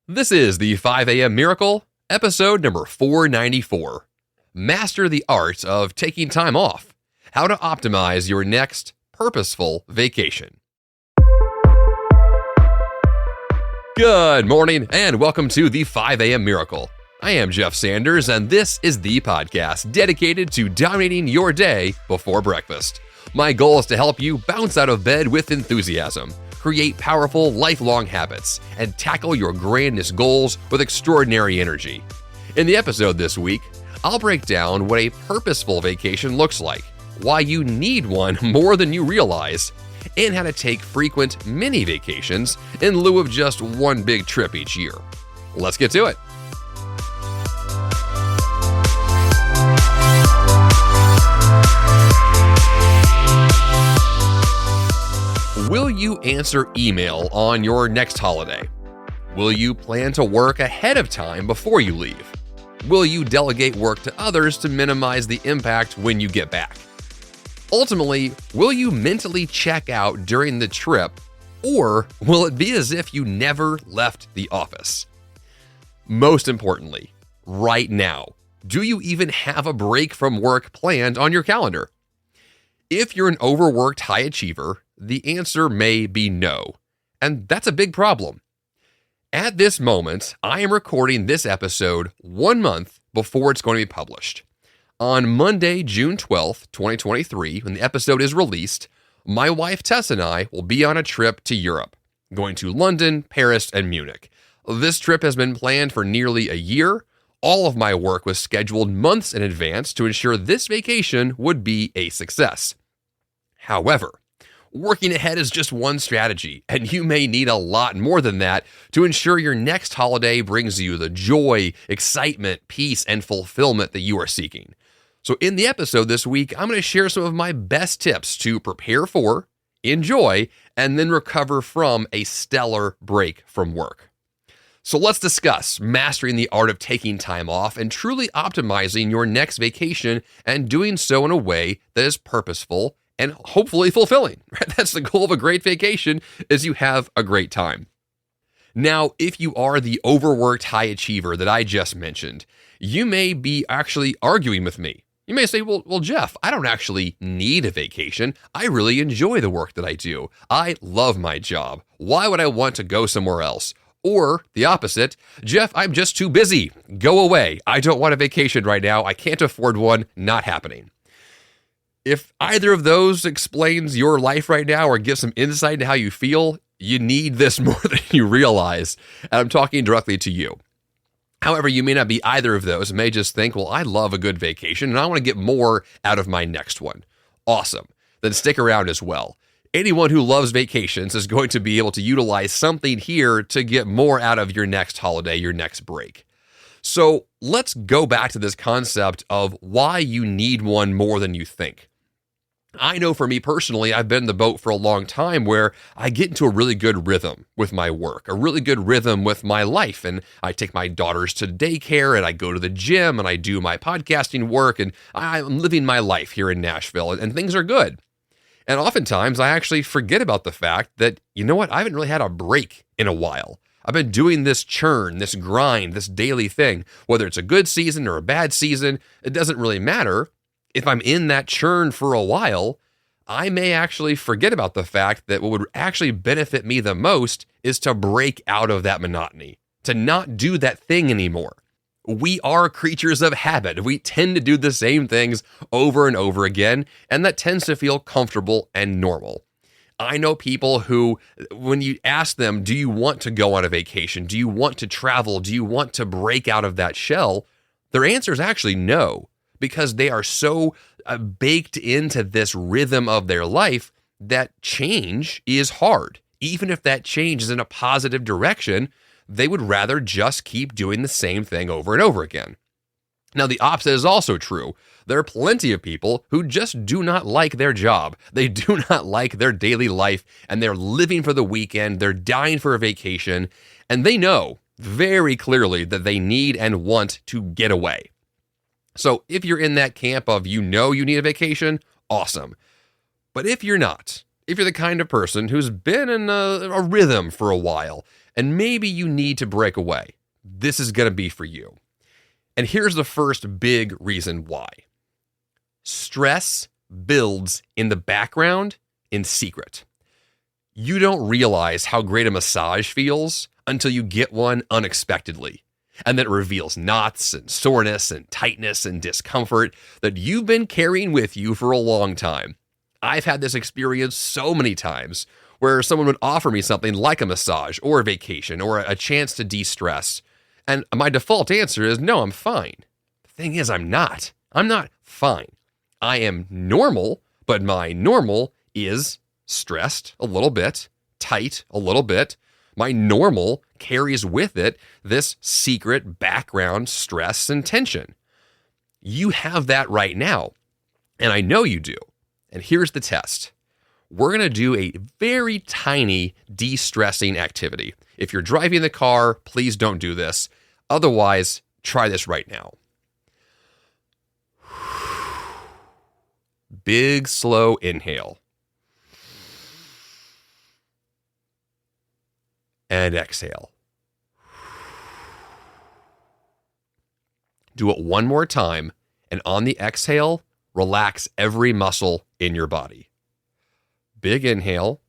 This is the 5 a.m. Miracle, episode number 494. Master the art of taking time off. How to optimize your next purposeful vacation. Good morning and welcome to the 5 a.m. Miracle. I am Jeff Sanders and this is the podcast dedicated to dominating your day before breakfast. My goal is to help you bounce out of bed with enthusiasm, create powerful, lifelong habits, and tackle your grandest goals with extraordinary energy. In the episode this week, I'll break down what a purposeful vacation looks like, why you need one more than you realize, and how to take frequent mini vacations in lieu of just one big trip each year. Let's get to it. Will you answer email on your next holiday? Will you plan to work ahead of time before you leave? Will you delegate work to others to minimize the impact when you get back? Ultimately, will you mentally check out during the trip, or will it be as if you never left the office? Most importantly, right now, do you even have a break from work planned on your calendar? If you're an overworked high achiever, the answer may be no, and that's a big problem. At this moment, I am recording this episode 1 month before it's going to be published. On Monday, June 12th, 2023, when the episode is released, my wife Tess and I will be on a trip to Europe, going to London, Paris, and Munich. This trip has been planned for nearly a year. All of my work was scheduled months in advance to ensure this vacation would be a success. However, working ahead is just one strategy, and you may need a lot more than that to ensure your next holiday brings you the joy, excitement, peace, and fulfillment that you are seeking. So in the episode this week, I'm going to share some of my best tips to prepare for, enjoy, and then recover from a stellar break from work. So let's discuss mastering the art of taking time off and truly optimizing your next vacation and doing so in a way that is purposeful and hopefully fulfilling. That's the goal of a great vacation, is you have a great time. Now, if you are the overworked high achiever that I just mentioned, you may be actually arguing with me. You may say, well, Jeff, I don't actually need a vacation. I really enjoy the work that I do. I love my job. Why would I want to go somewhere else? Or the opposite, Jeff, I'm just too busy. Go away. I don't want a vacation right now. I can't afford one. Not happening. If either of those explains your life right now or gives some insight into how you feel, you need this more than you realize. And I'm talking directly to you. However, you may not be either of those and may just think, well, I love a good vacation and I want to get more out of my next one. Awesome. Then stick around as well. Anyone who loves vacations is going to be able to utilize something here to get more out of your next holiday, your next break. So let's go back to this concept of why you need one more than you think. I know for me personally, I've been in the boat for a long time where I get into a really good rhythm with my work, a really good rhythm with my life. And I take my daughters to daycare and I go to the gym and I do my podcasting work and I'm living my life here in Nashville and things are good. And oftentimes I actually forget about the fact that, you know what, I haven't really had a break in a while. I've been doing this churn, this grind, this daily thing. Whether it's a good season or a bad season, it doesn't really matter. If I'm in that churn for a while, I may actually forget about the fact that what would actually benefit me the most is to break out of that monotony, to not do that thing anymore. We are creatures of habit. We tend to do the same things over and over again, and that tends to feel comfortable and normal. I know people who, when you ask them, do you want to go on a vacation? Do you want to travel? Do you want to break out of that shell? Their answer is actually no, because they are so baked into this rhythm of their life that change is hard. Even if that change is in a positive direction, they would rather just keep doing the same thing over and over again. Now, the opposite is also true. There are plenty of people who just do not like their job. They do not like their daily life, and they're living for the weekend. They're dying for a vacation, and they know very clearly that they need and want to get away. So if you're in that camp of you need a vacation, awesome. But if you're not, if you're the kind of person who's been in a rhythm for a while, and maybe you need to break away. This is going to be for you. And here's the first big reason why. Stress builds in the background in secret. You don't realize how great a massage feels until you get one unexpectedly. And then it reveals knots and soreness and tightness and discomfort that you've been carrying with you for a long time. I've had this experience so many times where someone would offer me something like a massage or a vacation or a chance to de-stress. And my default answer is, no, I'm fine. The thing is, I'm not. I'm not fine. I am normal, but my normal is stressed a little bit, tight a little bit. My normal carries with it this secret background stress and tension. You have that right now, and I know you do. And here's the test. We're going to do a very tiny de-stressing activity. If you're driving the car, please don't do this. Otherwise, try this right now. Big, slow inhale. And exhale. Do it one more time, and on the exhale, relax every muscle in your body. Big inhale.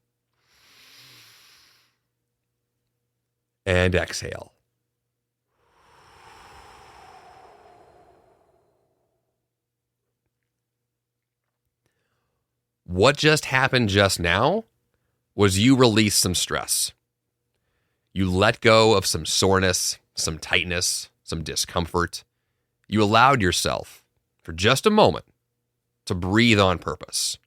And exhale. What just happened just now was you released some stress. You let go of some soreness, some tightness, some discomfort. You allowed yourself, for just a moment, to breathe on purpose.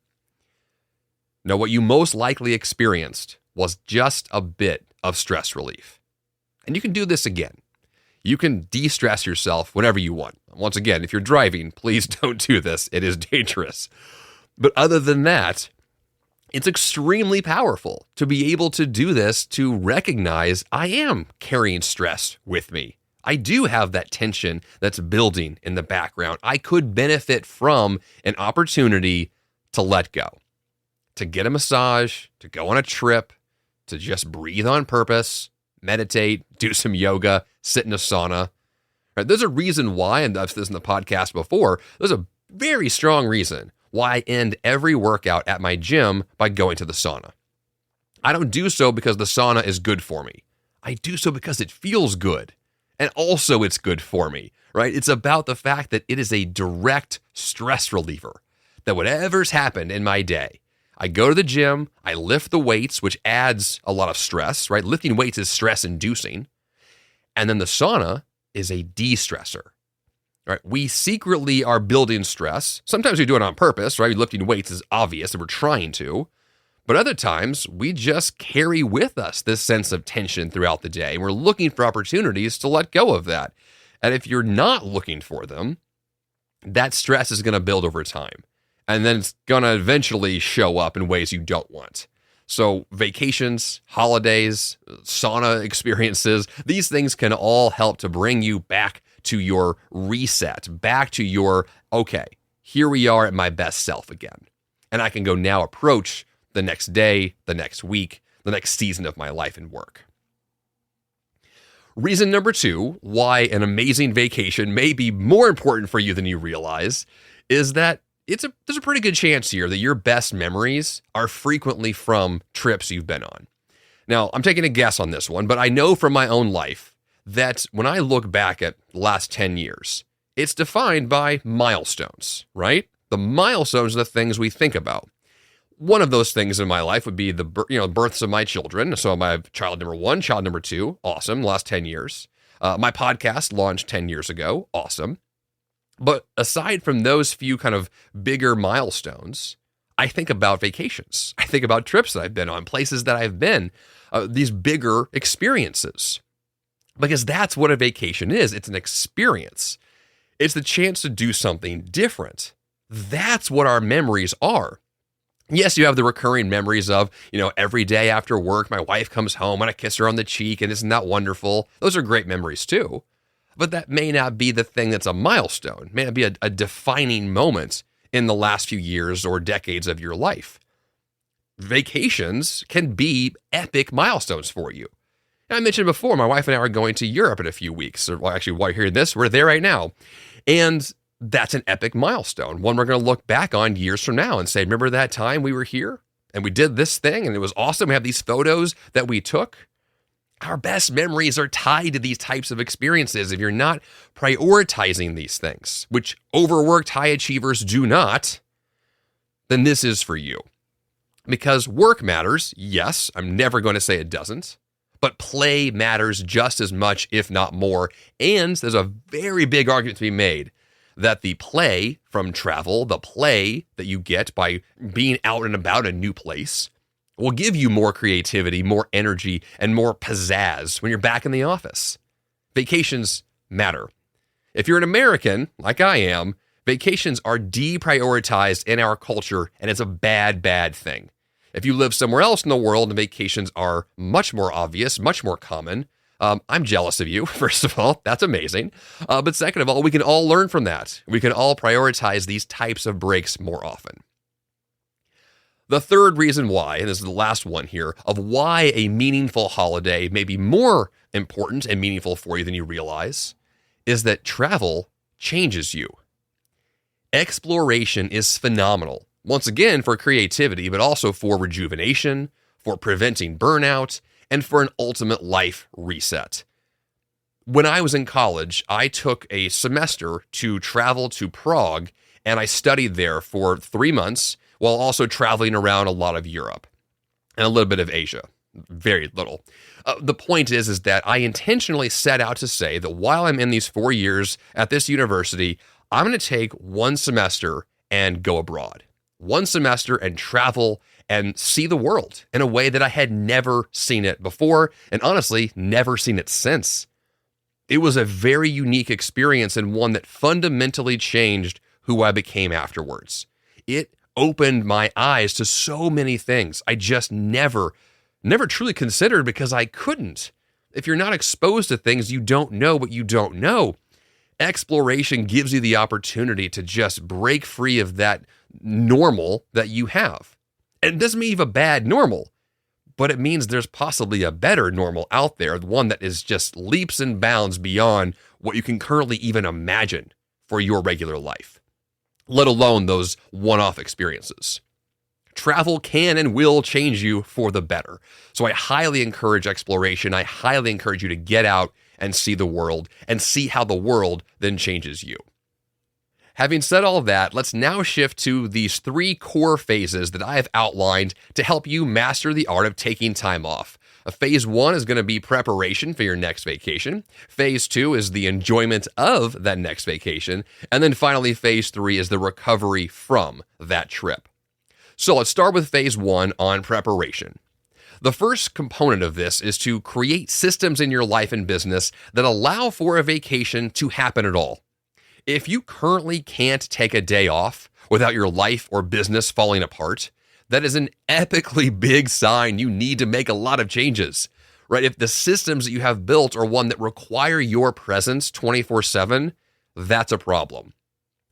Now, what you most likely experienced was just a bit of stress relief. And you can do this again. You can de-stress yourself whenever you want. Once again, if you're driving, please don't do this. It is dangerous. But other than that, it's extremely powerful to be able to do this, to recognize I am carrying stress with me. I do have that tension that's building in the background. I could benefit from an opportunity to let go, to get a massage, to go on a trip, to just breathe on purpose, meditate, do some yoga, sit in a sauna. Right? There's a reason why, and I've said this in the podcast before, there's a very strong reason why I end every workout at my gym by going to the sauna. I don't do so because the sauna is good for me. I do so because it feels good. And also it's good for me, right? It's about the fact that it is a direct stress reliever. That whatever's happened in my day, I go to the gym, I lift the weights, which adds a lot of stress, right? Lifting weights is stress inducing. And then the sauna is a de-stressor. Right? We secretly are building stress. Sometimes we do it on purpose, right? Lifting weights is obvious and we're trying to. But other times, we just carry with us this sense of tension throughout the day. And we're looking for opportunities to let go of that. And if you're not looking for them, that stress is going to build over time. And then it's going to eventually show up in ways you don't want. So vacations, holidays, sauna experiences, these things can all help to bring you back to your reset, back to your, okay, here we are at my best self again. And I can go now approach the next day, the next week, the next season of my life and work. Reason number 2, why an amazing vacation may be more important for you than you realize, is that there's a pretty good chance here that your best memories are frequently from trips you've been on. Now, I'm taking a guess on this one, but I know from my own life that when I look back at the last 10 years, it's defined by milestones, right? The milestones are the things we think about. One of those things in my life would be the births of my children. So I have child number 1, child number 2, awesome, the last 10 years. My podcast launched 10 years ago, awesome. But aside from those few kind of bigger milestones, I think about vacations. I think about trips that I've been on, places that I've been, these bigger experiences. Because that's what a vacation is. It's an experience. It's the chance to do something different. That's what our memories are. Yes, you have the recurring memories of, every day after work, my wife comes home and I kiss her on the cheek and isn't that wonderful? Those are great memories too. But that may not be the thing that's a milestone, may not be a defining moment in the last few years or decades of your life. Vacations can be epic milestones for you. And I mentioned before, my wife and I are going to Europe in a few weeks. Or, well, actually, while you're hearing this, we're there right now. And that's an epic milestone, one we're going to look back on years from now and say, remember that time we were here and we did this thing and it was awesome. We have these photos that we took. Our best memories are tied to these types of experiences. If you're not prioritizing these things, which overworked high achievers do not, then this is for you. Because work matters, yes, I'm never going to say it doesn't, but play matters just as much, if not more. And there's a very big argument to be made that the play from travel, the play that you get by being out and about a new place, will give you more creativity, more energy, and more pizzazz when you're back in the office. Vacations matter. If you're an American, like I am, vacations are deprioritized in our culture, and it's a bad, bad thing. If you live somewhere else in the world, vacations are much more obvious, much more common. I'm jealous of you, first of all. That's amazing. But second of all, we can all learn from that. We can all prioritize these types of breaks more often. The third reason why, and this is the last one here, of why a meaningful holiday may be more important and meaningful for you than you realize, is that travel changes you. Exploration is phenomenal. Once again, for creativity, but also for rejuvenation, for preventing burnout, and for an ultimate life reset. When I was in college, I took a semester to travel to Prague, and I studied there for 3 months while also traveling around a lot of Europe and a little bit of Asia. Very little. The point is that I intentionally set out to say that while I'm in these 4 years at this university, I'm going to take one semester and go abroad. One semester and travel and see the world in a way that I had never seen it before, and honestly, never seen it since. It was a very unique experience and one that fundamentally changed who I became afterwards. It opened my eyes to so many things I just never truly considered because I couldn't. If you're not exposed to things, you don't know what you don't know. Exploration gives you the opportunity to just break free of that normal that you have. And it doesn't mean you have a bad normal, but it means there's possibly a better normal out there, one that is just leaps and bounds beyond what you can currently even imagine for your regular life, let alone those one-off experiences. Travel can and will change you for the better. So I highly encourage exploration. I highly encourage you to get out and see the world and see how the world then changes you. Having said all that, let's now shift to these 3 core phases that I have outlined to help you master the art of taking time off. Phase 1 is going to be preparation for your next vacation. Phase 2 is the enjoyment of that next vacation. And then finally, phase 3 is the recovery from that trip. So let's start with phase 1 on preparation. The first component of this is to create systems in your life and business that allow for a vacation to happen at all. If you currently can't take a day off without your life or business falling apart, that is an epically big sign you need to make a lot of changes, right? If the systems that you have built are one that require your presence 24/7, that's a problem.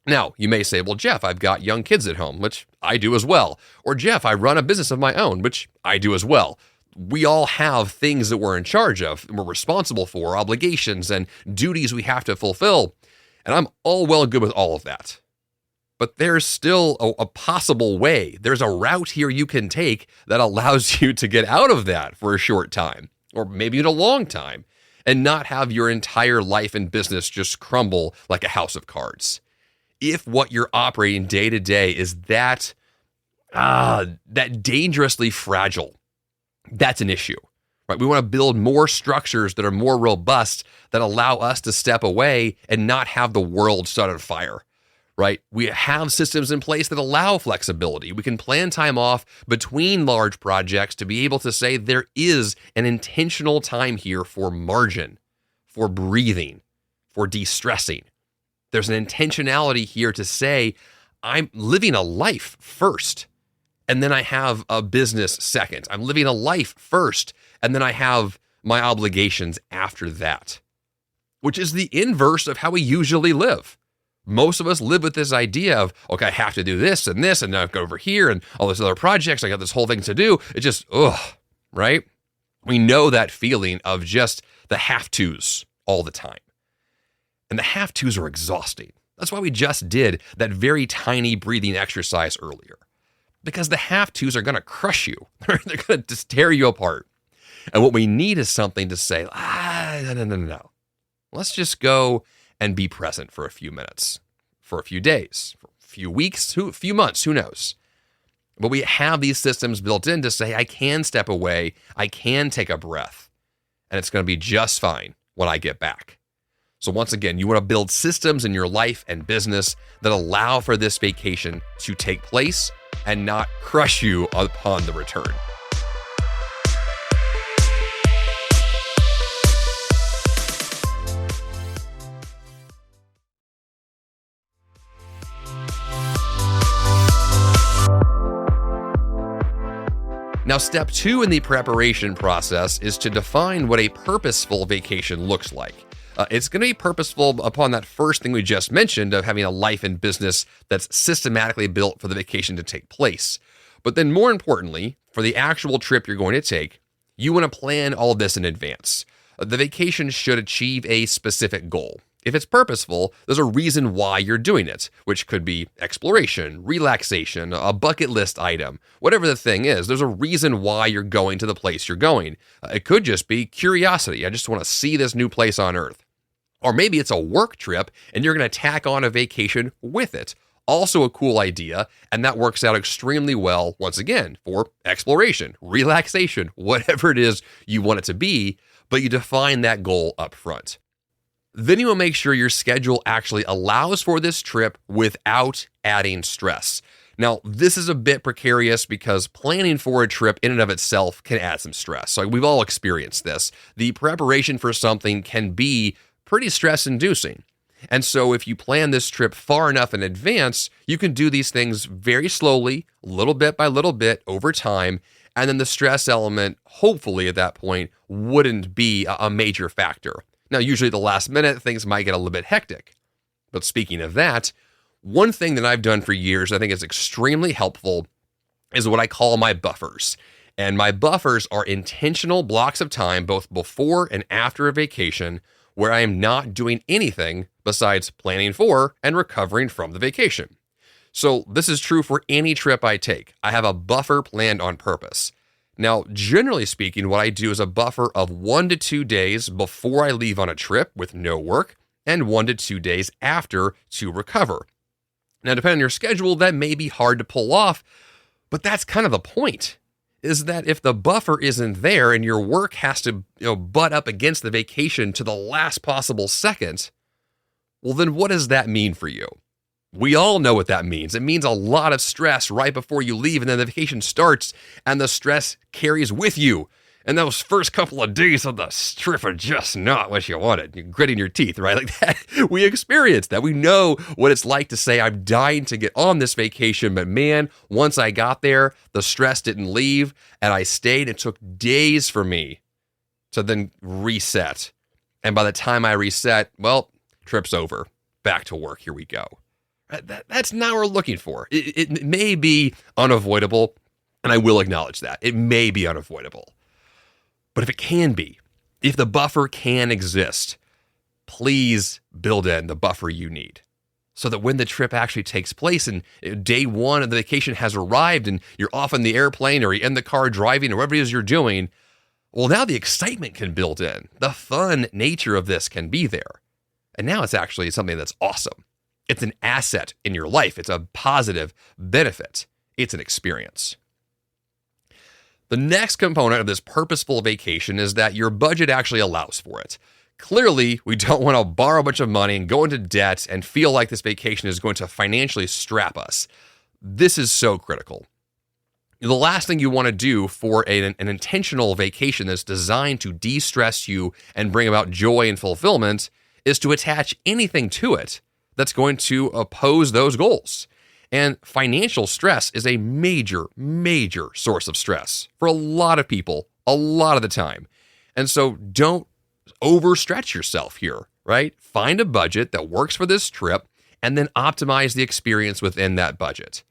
Now, you may say, well, Jeff, I've got young kids at home, which I do as well. Or Jeff, I run a business of my own, which I do as well. We all have things that we're in charge of, we're responsible for, obligations and duties we have to fulfill. And I'm all well good with all of that. But there's still a possible way. There's a route here you can take that allows you to get out of that for a short time, or maybe in a long time, and not have your entire life and business just crumble like a house of cards. If what you're operating day to day is that dangerously fragile, that's an issue. Right? We want to build more structures that are more robust that allow us to step away and not have the world set on fire, right? We have systems in place that allow flexibility. We can plan time off between large projects to be able to say there is an intentional time here for margin, for breathing, for de-stressing. There's an intentionality here to say, I'm living a life first, and then I have a business second. I'm living a life first, and then I have my obligations after that, which is the inverse of how we usually live. Most of us live with this idea of, okay, I have to do this, and now I've got over here, and all these other projects, I got this whole thing to do. It's just, right? We know that feeling of just the have-tos all the time. And the have-tos are exhausting. That's why we just did that very tiny breathing exercise earlier. Because the have-tos are going to crush you. They're going to just tear you apart. And what we need is something to say, no. Let's just go and be present for a few minutes, for a few days, for a few weeks, a few months, who knows? But we have these systems built in to say, I can step away, I can take a breath, and it's going to be just fine when I get back. So once again, you want to build systems in your life and business that allow for this vacation to take place and not crush you upon the return. Now, step 2 in the preparation process is to define what a purposeful vacation looks like. It's going to be purposeful upon that first thing we just mentioned of having a life and business that's systematically built for the vacation to take place. But then more importantly, for the actual trip you're going to take, you want to plan all this in advance. The vacation should achieve a specific goal. If it's purposeful, there's a reason why you're doing it, which could be exploration, relaxation, a bucket list item, whatever the thing is, there's a reason why you're going to the place you're going. It could just be curiosity. I just want to see this new place on Earth. Or maybe it's a work trip and you're going to tack on a vacation with it. Also a cool idea, and that works out extremely well, once again, for exploration, relaxation, whatever it is you want it to be, but you define that goal up front. Then you will make sure your schedule actually allows for this trip without adding stress. Now, this is a bit precarious because planning for a trip in and of itself can add some stress. So we've all experienced this. The preparation for something can be pretty stress-inducing. And so if you plan this trip far enough in advance, you can do these things very slowly, little bit by little bit over time, and then the stress element, hopefully at that point, wouldn't be a major factor. Now, usually at the last minute, things might get a little bit hectic. But speaking of that, one thing that I've done for years, I think is extremely helpful, is what I call my buffers. And my buffers are intentional blocks of time, both before and after a vacation, where I am not doing anything besides planning for and recovering from the vacation. So this is true for any trip I take. I have a buffer planned on purpose. Now, generally speaking, what I do is a buffer of 1 to 2 days before I leave on a trip with no work and 1 to 2 days after to recover. Now, depending on your schedule, that may be hard to pull off, but that's kind of the point, is that if the buffer isn't there and your work has to butt up against the vacation to the last possible second, well, then what does that mean for you? We all know what that means. It means a lot of stress right before you leave, and then the vacation starts, and the stress carries with you. And those first couple of days of the trip are just not what you wanted. You're gritting your teeth, right? Like that. We experience that. We know what it's like to say, I'm dying to get on this vacation, but man, once I got there, the stress didn't leave, and I stayed. It took days for me to then reset. And by the time I reset, well, trip's over. Back to work. Here we go. That's not what we're looking for. It may be unavoidable, and I will acknowledge that. It may be unavoidable. But if it can be, if the buffer can exist, please build in the buffer you need so that when the trip actually takes place and day one of the vacation has arrived and you're off in the airplane or you're in the car driving or whatever it is you're doing, well, now the excitement can build in. The fun nature of this can be there. And now it's actually something that's awesome. It's an asset in your life. It's a positive benefit. It's an experience. The next component of this purposeful vacation is that your budget actually allows for it. Clearly, we don't want to borrow a bunch of money and go into debt and feel like this vacation is going to financially strap us. This is so critical. The last thing you want to do for an intentional vacation that's designed to de-stress you and bring about joy and fulfillment is to attach anything to it that's going to oppose those goals. And financial stress is a major, major source of stress for a lot of people, a lot of the time. And so don't overstretch yourself here, right? Find a budget that works for this trip and then optimize the experience within that budget.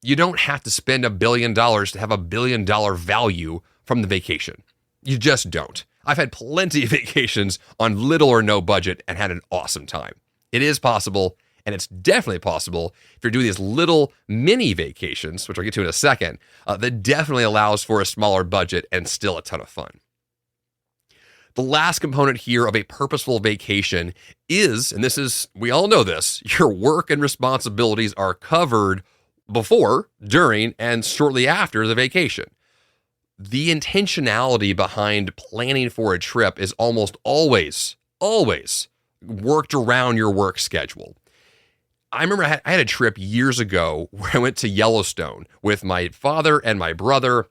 You don't have to spend $1 billion to have $1 billion value from the vacation. You just don't. I've had plenty of vacations on little or no budget and had an awesome time. It is possible, and it's definitely possible if you're doing these little mini vacations, which I'll get to in a second, that definitely allows for a smaller budget and still a ton of fun. The last component here of a purposeful vacation is, and this is, we all know this, your work and responsibilities are covered before, during, and shortly after the vacation. The intentionality behind planning for a trip is almost always worked around your work schedule. I remember I had a trip years ago where I went to Yellowstone with my father and my brother,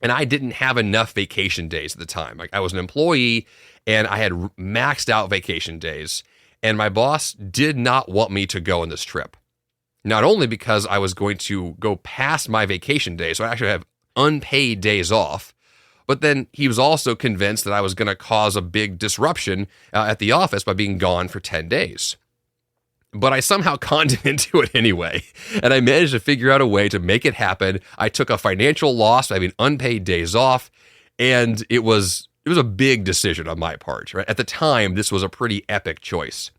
and I didn't have enough vacation days at the time. Like, I was an employee and I had maxed out vacation days, and my boss did not want me to go on this trip. Not only because I was going to go past my vacation days, so I actually have unpaid days off, but then he was also convinced that I was going to cause a big disruption at the office by being gone for 10 days. But I somehow conned him into it anyway, and I managed to figure out a way to make it happen. I took a financial loss by having unpaid days off, and it was a big decision on my part. Right? At the time, this was a pretty epic choice.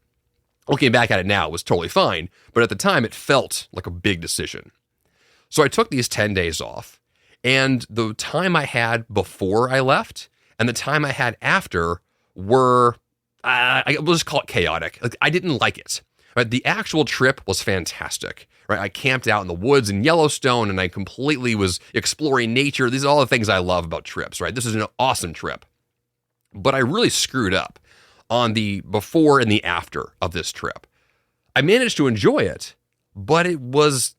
Looking back at it now, it was totally fine, but at the time, it felt like a big decision. So I took these 10 days off, and the time I had before I left and the time I had after were, we'll just call it chaotic. Like, I didn't like it. Right? The actual trip was fantastic. Right? I camped out in the woods in Yellowstone, and I completely was exploring nature. These are all the things I love about trips. Right? This is an awesome trip. But I really screwed up on the before and the after of this trip. I managed to enjoy it, but it was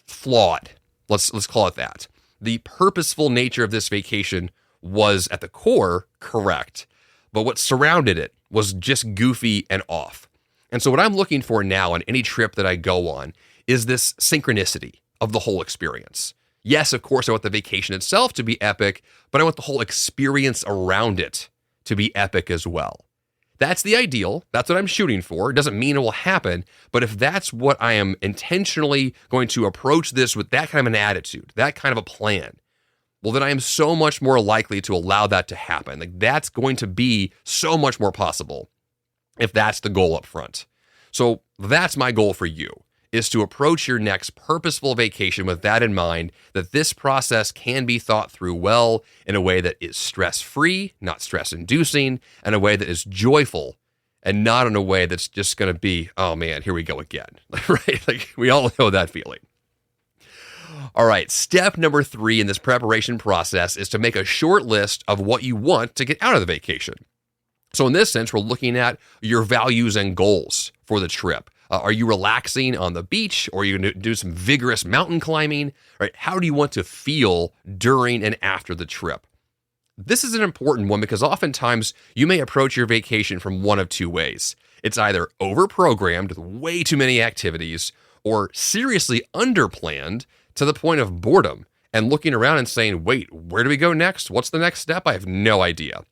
flawed. Let's call it that. The purposeful nature of this vacation was at the core correct, but what surrounded it was just goofy and off. And so what I'm looking for now on any trip that I go on is this synchronicity of the whole experience. Yes, of course, I want the vacation itself to be epic, but I want the whole experience around it to be epic as well. That's the ideal. That's what I'm shooting for. It doesn't mean it will happen, but if that's what I am intentionally going to approach this with, that kind of an attitude, that kind of a plan, well, then I am so much more likely to allow that to happen. Like, that's going to be so much more possible if that's the goal up front. So that's my goal for you, is to approach your next purposeful vacation with that in mind, that this process can be thought through well in a way that is stress-free, not stress-inducing, and a way that is joyful, and not in a way that's just going to be, oh man, here we go again, right? Like, we all know that feeling. All right, step number 3 in this preparation process is to make a short list of what you want to get out of the vacation. So in this sense, we're looking at your values and goals for the trip. Are you relaxing on the beach, or are you going to do some vigorous mountain climbing? Right? How do you want to feel during and after the trip? This is an important one because oftentimes you may approach your vacation from one of two ways. It's either over-programmed with way too many activities, or seriously under-planned to the point of boredom and looking around and saying, wait, where do we go next? What's the next step? I have no idea.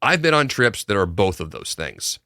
I've been on trips that are both of those things.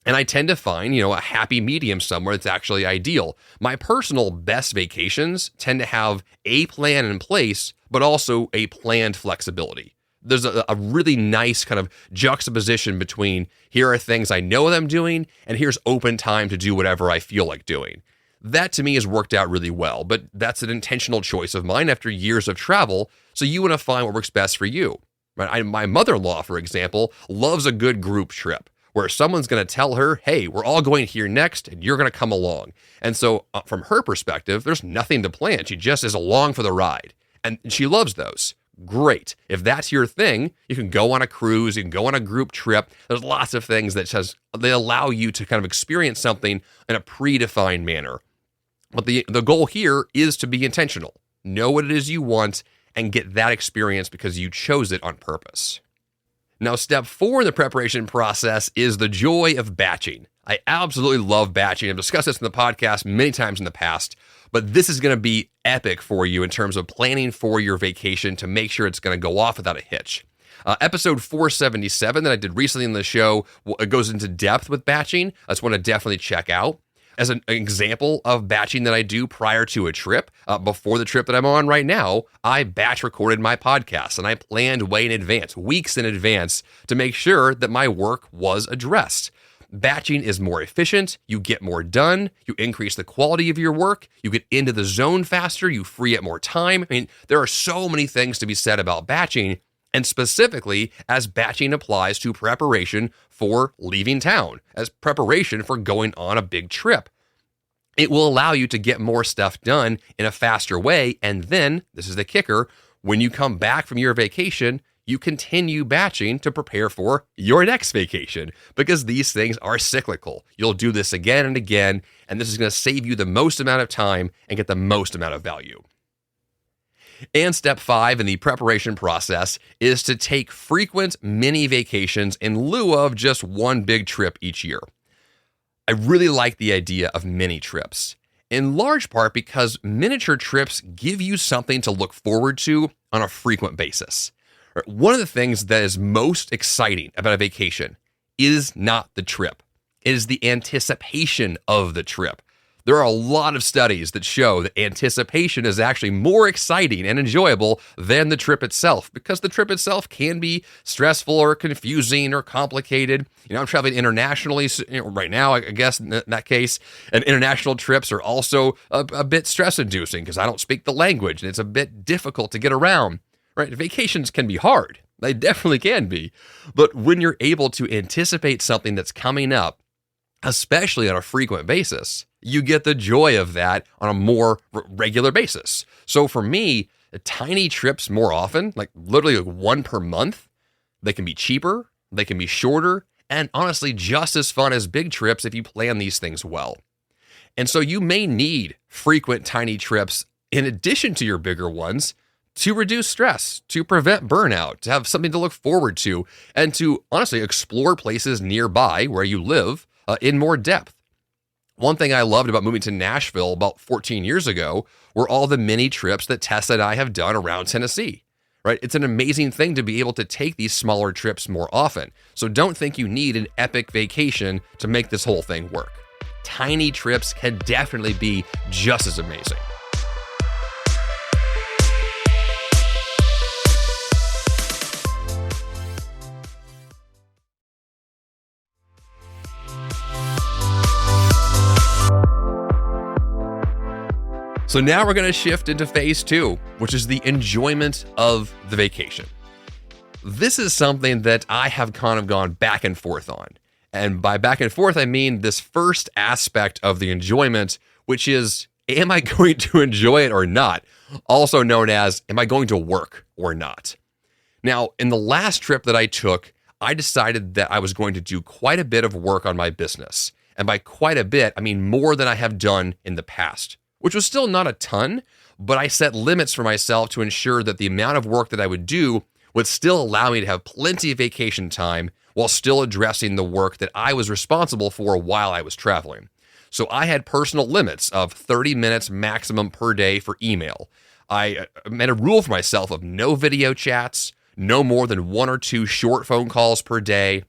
And I tend to find, a happy medium somewhere that's actually ideal. My personal best vacations tend to have a plan in place, but also a planned flexibility. There's a really nice kind of juxtaposition between, here are things I know that I'm doing, and here's open time to do whatever I feel like doing. That to me has worked out really well, but that's an intentional choice of mine after years of travel, so you want to find what works best for you. Right? My mother-in-law, for example, loves a good group trip where someone's going to tell her, hey, we're all going here next and you're going to come along. And so from her perspective, there's nothing to plan. She just is along for the ride. And she loves those. Great. If that's your thing, you can go on a cruise, you can go on a group trip. There's lots of things that they allow you to kind of experience something in a predefined manner. But the goal here is to be intentional. Know what it is you want and get that experience because you chose it on purpose. Now, step 4 in the preparation process is the joy of batching. I absolutely love batching. I've discussed this in the podcast many times in the past, but this is going to be epic for you in terms of planning for your vacation to make sure it's going to go off without a hitch. Episode 477 that I did recently in the show, it goes into depth with batching. That's one to definitely check out. as an example of batching that I do prior to a trip, before the trip that I'm on right now, I batch recorded my podcast and I planned way in advance, weeks in advance, to make sure that my work was addressed. Batching is more efficient, you get more done, you increase the quality of your work, you get into the zone faster, you free up more time. I mean, there are so many things to be said about batching, and specifically as batching applies to preparation for leaving town, as preparation for going on a big trip. It will allow you to get more stuff done in a faster way, and then, this is the kicker, when you come back from your vacation, you continue batching to prepare for your next vacation, because these things are cyclical. You'll do this again and again, and this is going to save you the most amount of time and get the most amount of value. And step 5 in the preparation process is to take frequent mini vacations in lieu of just one big trip each year. I really like the idea of mini trips, in large part because miniature trips give you something to look forward to on a frequent basis. One of the things that is most exciting about a vacation is not the trip. It is the anticipation of the trip. There are a lot of studies that show that anticipation is actually more exciting and enjoyable than the trip itself, because the trip itself can be stressful or confusing or complicated. I'm traveling internationally right now, I guess, in that case, and international trips are also a bit stress-inducing because I don't speak the language and it's a bit difficult to get around. Right? Vacations can be hard. They definitely can be. But when you're able to anticipate something that's coming up, especially on a frequent basis, you get the joy of that on a more regular basis. So for me, tiny trips more often, like literally one per month, they can be cheaper, they can be shorter, and honestly just as fun as big trips if you plan these things well. And so you may need frequent tiny trips in addition to your bigger ones to reduce stress, to prevent burnout, to have something to look forward to, and to honestly explore places nearby where you live in more depth. One thing I loved about moving to Nashville about 14 years ago were all the mini trips that Tessa and I have done around Tennessee. Right? It's an amazing thing to be able to take these smaller trips more often. So don't think you need an epic vacation to make this whole thing work. Tiny trips can definitely be just as amazing. So now we're going to shift into phase 2, which is the enjoyment of the vacation. This is something that I have kind of gone back and forth on. And by back and forth, I mean this first aspect of the enjoyment, which is, am I going to enjoy it or not? Also known as, am I going to work or not? Now, in the last trip that I took, I decided that I was going to do quite a bit of work on my business. And by quite a bit, I mean more than I have done in the past, which was still not a ton, but I set limits for myself to ensure that the amount of work that I would do would still allow me to have plenty of vacation time while still addressing the work that I was responsible for while I was traveling. So I had personal limits of 30 minutes maximum per day for email. I made a rule for myself of no video chats, no more than 1 or 2 short phone calls per day.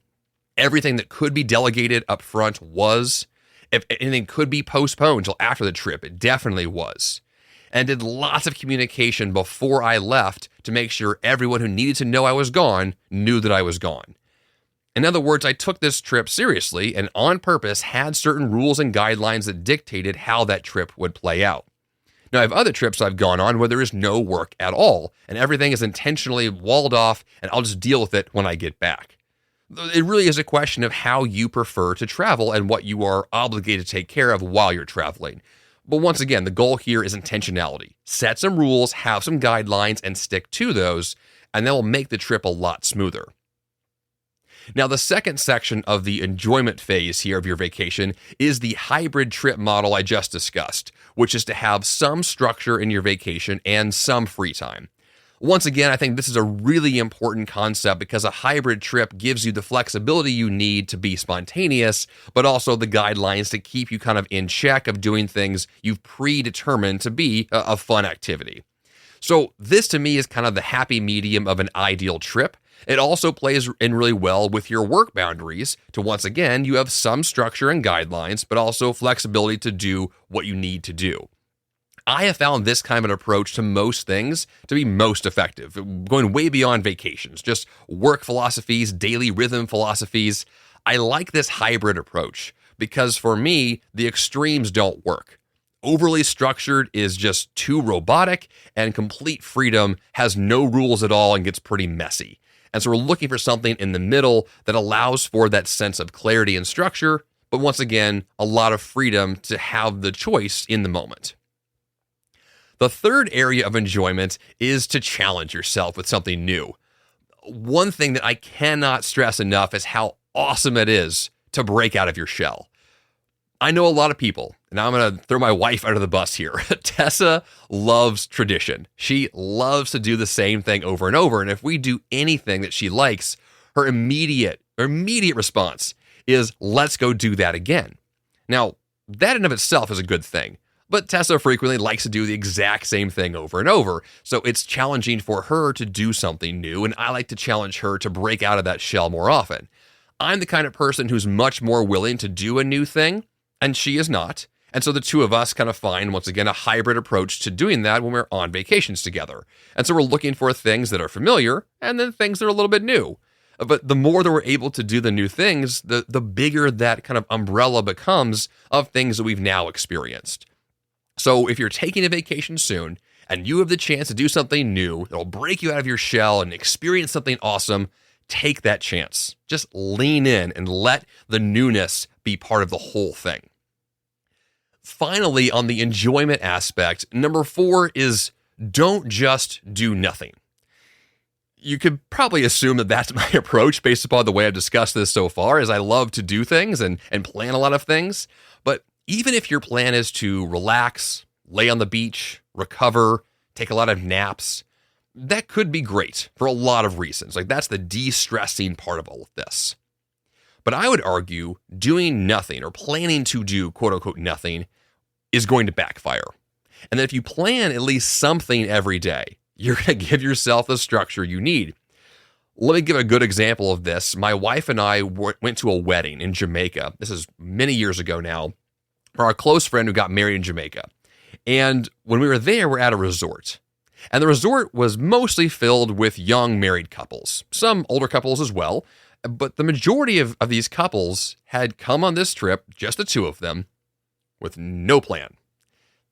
Everything that could be delegated up front was. If anything could be postponed until after the trip, it definitely was. And did lots of communication before I left to make sure everyone who needed to know I was gone knew that I was gone. In other words, I took this trip seriously and on purpose had certain rules and guidelines that dictated how that trip would play out. Now, I have other trips I've gone on where there is no work at all, and everything is intentionally walled off, and I'll just deal with it when I get back. It really is a question of how you prefer to travel and what you are obligated to take care of while you're traveling. But once again, the goal here is intentionality. Set some rules, have some guidelines, and stick to those, and that will make the trip a lot smoother. Now, the second section of the enjoyment phase here of your vacation is the hybrid trip model I just discussed, which is to have some structure in your vacation and some free time. Once again, I think this is a really important concept because a hybrid trip gives you the flexibility you need to be spontaneous, but also the guidelines to keep you kind of in check of doing things you've predetermined to be a fun activity. So this to me is kind of the happy medium of an ideal trip. It also plays in really well with your work boundaries to, once again, you have some structure and guidelines, but also flexibility to do what you need to do. I have found this kind of an approach to most things to be most effective, going way beyond vacations, just work philosophies, daily rhythm philosophies. I like this hybrid approach because for me, the extremes don't work. Overly structured is just too robotic, and complete freedom has no rules at all and gets pretty messy. And so we're looking for something in the middle that allows for that sense of clarity and structure, but once again, a lot of freedom to have the choice in the moment. The third area of enjoyment is to challenge yourself with something new. One thing that I cannot stress enough is how awesome it is to break out of your shell. I know a lot of people, and I'm going to throw my wife under the bus here. Tessa loves tradition. She loves to do the same thing over and over. And if we do anything that she likes, her immediate response is, let's go do that again. Now, that in of itself is a good thing. But Tessa frequently likes to do the exact same thing over and over. So it's challenging for her to do something new. And I like to challenge her to break out of that shell more often. I'm the kind of person who's much more willing to do a new thing, and she is not. And so the two of us kind of find, once again, a hybrid approach to doing that when we're on vacations together. And so we're looking for things that are familiar and then things that are a little bit new. But the more that we're able to do the new things, the bigger that kind of umbrella becomes of things that we've now experienced. So if you're taking a vacation soon and you have the chance to do something new that'll break you out of your shell and experience something awesome, take that chance. Just lean in and let the newness be part of the whole thing. Finally, on the enjoyment aspect, number 4 is don't just do nothing. You could probably assume that that's my approach based upon the way I've discussed this so far, as I love to do things and plan a lot of things. But even if your plan is to relax, lay on the beach, recover, take a lot of naps, that could be great for a lot of reasons. Like, that's the de-stressing part of all of this. But I would argue doing nothing or planning to do quote unquote nothing is going to backfire. And that if you plan at least something every day, you're going to give yourself the structure you need. Let me give a good example of this. My wife and I went to a wedding in Jamaica. This is many years ago now, for our close friend who got married in Jamaica. And when we were there, we're at a resort. And the resort was mostly filled with young married couples, some older couples as well. But the majority of these couples had come on this trip, just the two of them, with no plan.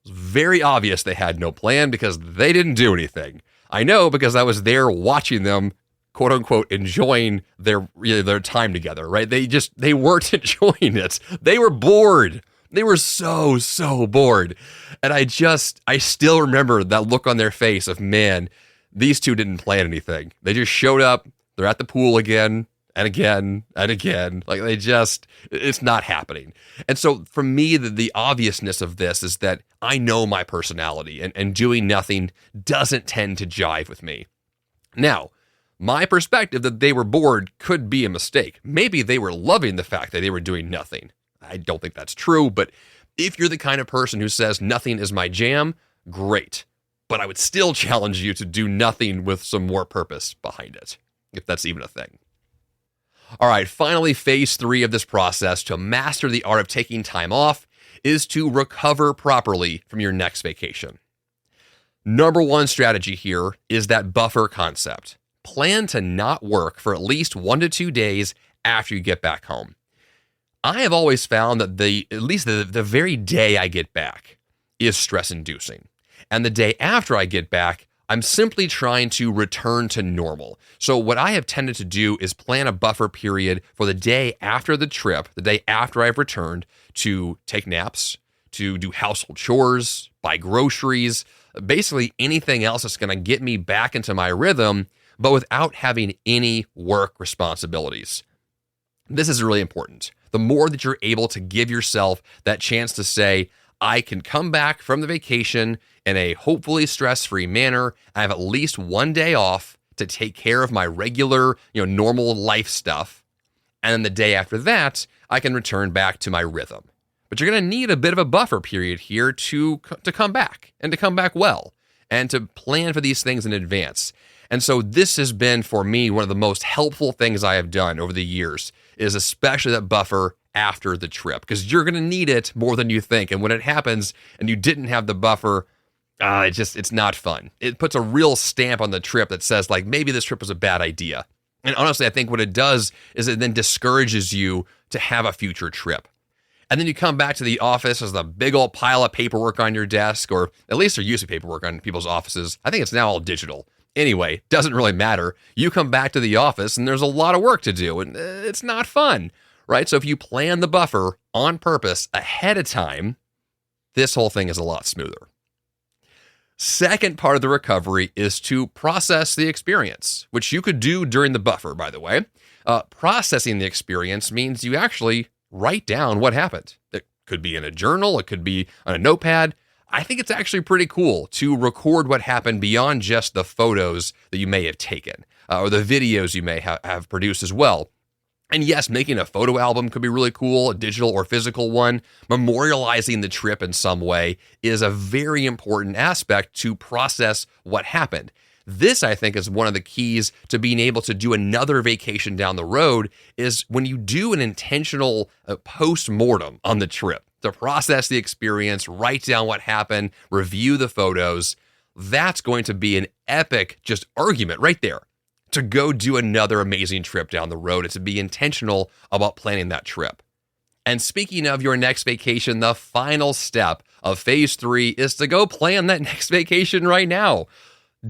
It was very obvious they had no plan because they didn't do anything. I know because I was there watching them, quote unquote, enjoying their time together, right? They weren't enjoying it. They were bored. They were so bored. And I still remember that look on their face of, man, these two didn't plan anything. They just showed up. They're at the pool again and again and again. Like, it's not happening. And so for me, the obviousness of this is that I know my personality, and doing nothing doesn't tend to jive with me. Now, my perspective that they were bored could be a mistake. Maybe they were loving the fact that they were doing nothing. I don't think that's true, but if you're the kind of person who says nothing is my jam, great. But I would still challenge you to do nothing with some more purpose behind it, if that's even a thing. All right, finally, phase 3 of this process to master the art of taking time off is to recover properly from your next vacation. Number 1 strategy here is that buffer concept. Plan to not work for at least 1 to 2 days after you get back home. I have always found that at least the very day I get back is stress-inducing. And the day after I get back, I'm simply trying to return to normal. So what I have tended to do is plan a buffer period for the day after the trip, the day after I've returned, to take naps, to do household chores, buy groceries, basically anything else that's going to get me back into my rhythm, but without having any work responsibilities. This is really important. The more that you're able to give yourself that chance to say, I can come back from the vacation in a hopefully stress-free manner. I have at least 1 day off to take care of my regular, normal life stuff. And then the day after that, I can return back to my rhythm. But you're going to need a bit of a buffer period here to come back, and to come back well, and to plan for these things in advance. And so this has been, for me, one of the most helpful things I have done over the years, is especially that buffer after the trip, because you're going to need it more than you think. And when it happens and you didn't have the buffer, it's not fun. It puts a real stamp on the trip that says, like, maybe this trip was a bad idea. And honestly, I think what it does is it then discourages you to have a future trip. And then you come back to the office, there's a big old pile of paperwork on your desk, or at least there used to be paperwork on people's offices. I think it's now all digital. Anyway, doesn't really matter. You come back to the office and there's a lot of work to do, and it's not fun, right? So if you plan the buffer on purpose ahead of time, this whole thing is a lot smoother. Second part of the recovery is to process the experience, which you could do during the buffer, by the way. Processing the experience means you actually write down what happened. It could be in a journal, it could be on a notepad. I think it's actually pretty cool to record what happened beyond just the photos that you may have taken, or the videos you may have produced as well. And yes, making a photo album could be really cool, a digital or physical one. Memorializing the trip in some way is a very important aspect to process what happened. This, I think, is one of the keys to being able to do another vacation down the road, is when you do an intentional post-mortem on the trip to process the experience, write down what happened, review the photos. That's going to be an epic just argument right there to go do another amazing trip down the road and to be intentional about planning that trip. And speaking of your next vacation, the final step of phase 3 is to go plan that next vacation right now.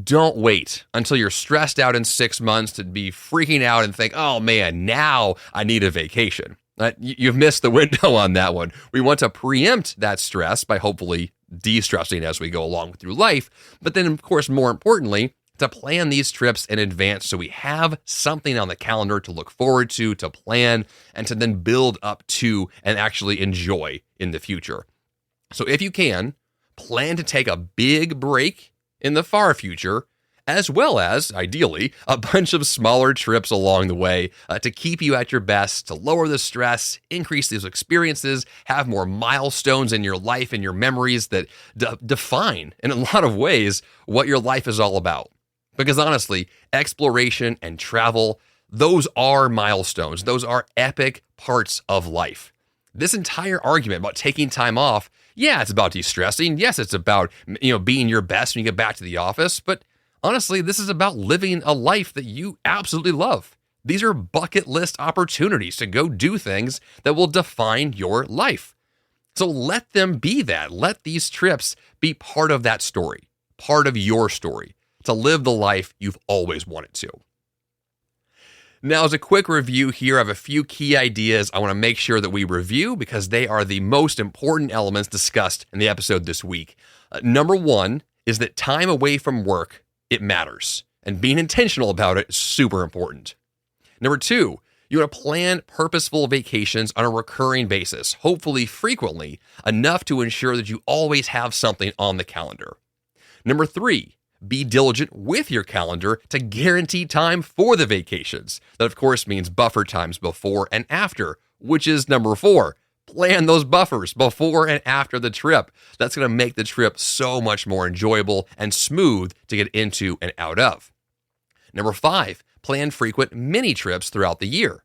Don't wait until you're stressed out in 6 months to be freaking out and think, oh man, now I need a vacation. You've missed the window on that one. We want to preempt that stress by hopefully de-stressing as we go along through life. But then, of course, more importantly, to plan these trips in advance so we have something on the calendar to look forward to plan, and to then build up to and actually enjoy in the future. So if you can, plan to take a big break in the far future, as well as, ideally, a bunch of smaller trips along the way to keep you at your best, to lower the stress, increase these experiences, have more milestones in your life and your memories that define, in a lot of ways, what your life is all about. Because honestly, exploration and travel, those are milestones. Those are epic parts of life. This entire argument about taking time off, yeah, it's about de-stressing. Yes, it's about, being your best when you get back to the office. But honestly, this is about living a life that you absolutely love. These are bucket list opportunities to go do things that will define your life. So let them be that. Let these trips be part of that story, part of your story, to live the life you've always wanted to. Now, as a quick review here, I have a few key ideas I want to make sure that we review because they are the most important elements discussed in the episode this week. Number 1 is that time away from work, it matters. And being intentional about it is super important. Number 2, you want to plan purposeful vacations on a recurring basis, hopefully frequently, enough to ensure that you always have something on the calendar. Number 3, be diligent with your calendar to guarantee time for the vacations. That, of course, means buffer times before and after, which is number 4. Plan those buffers before and after the trip. That's going to make the trip so much more enjoyable and smooth to get into and out of. Number 5, plan frequent mini trips throughout the year.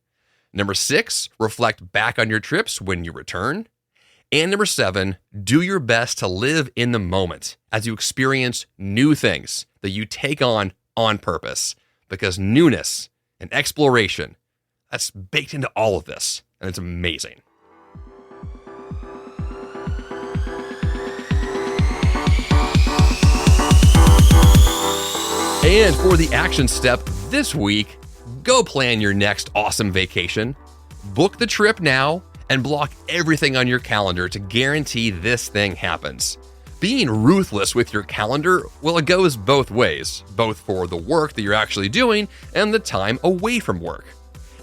Number 6, reflect back on your trips when you return. And number 7, do your best to live in the moment as you experience new things that you take on purpose, because newness and exploration, that's baked into all of this, and it's amazing. And for the action step this week, go plan your next awesome vacation. Book the trip now and block everything on your calendar to guarantee this thing happens. Being ruthless with your calendar, well, it goes both ways, both for the work that you're actually doing and the time away from work.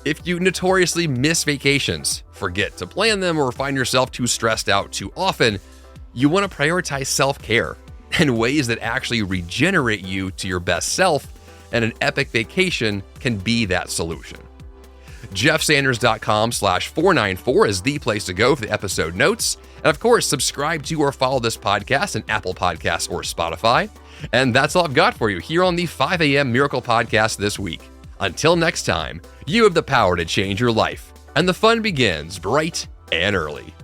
If you notoriously miss vacations, forget to plan them, or find yourself too stressed out too often, you want to prioritize self-care and ways that actually regenerate you to your best self, and an epic vacation can be that solution. jeffsanders.com/494 is the place to go for the episode notes. And of course, subscribe to or follow this podcast in Apple Podcasts or Spotify. And that's all I've got for you here on the 5 a.m. Miracle Podcast this week. Until next time, you have the power to change your life, and the fun begins bright and early.